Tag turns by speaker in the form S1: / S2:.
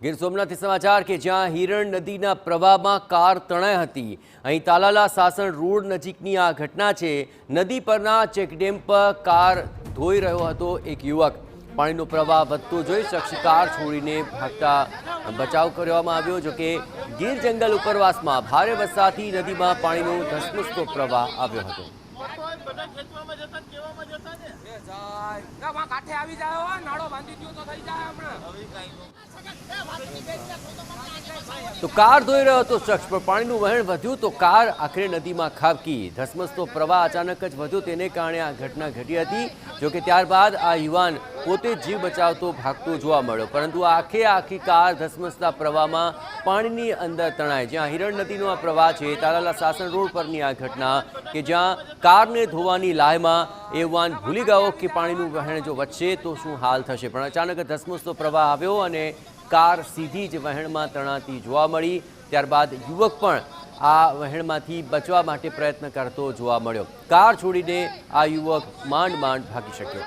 S1: ગીર સોમનાથથી સમાચાર કે જ્યાં હિરણ નદીના પ્રવાહમાં કાર તણાઈ હતી। અહીં તાલાલા સાસણ રોડ નજીકની આ ઘટના છે। નદી પરના ચેકડેમ પર કાર ધોઈ રહ્યો હતો એક યુવક। પાણીનો પ્રવાહ વધતો જોઈ શખ્સે કાર છોડીને ભાગતા બચાવ કરવામાં આવ્યો। જો કે ગીર જંગલ ઉપરવાસમાં ભારે વરસાદથી નદીમાં પાણીનો ધસમસતો પ્રવાહ આવ્યો હતો। तो कार धोई रह्यो હતો શખ્સ પર પાણીનું વહેણ વધ્યું તો કાર આખરે નદીમાં ખાબકી। ધસમસતો પ્રવાહ અચાનક જ વધ્યો તેને કારણે આ ઘટના ઘટી હતી। જો કે ત્યારબાદ આ યુવાન પોતે જીવ બચાવતો ભાગતો જોવા મળ્યો, પરંતુ આખી કાર ધસમસતા પ્રવાહમાં પાણીની અંદર તણાઈ। જ્યાં હિરણ નદીનો આ પ્રવાહ છે, તાલાલા સાસણ રોડ પરની આ ઘટના કે જ્યાં કારને ધોવાની લાયમાં એ યુવાન ભૂલી ગયો કે પાણીનું વહેણ જો વધશે તો શું હાલ થશે, પણ અચાનક ધસમસતો પ્રવાહ આવ્યો અને કાર સીધી જ વહેણમાં તણાતી જોવા મળી। ત્યારબાદ યુવક પણ આ વહેણમાંથી બચવા માટે પ્રયત્ન કરતો જોવા મળ્યો। કાર છોડીને આ યુવક માંડ ભાગી શક્યો।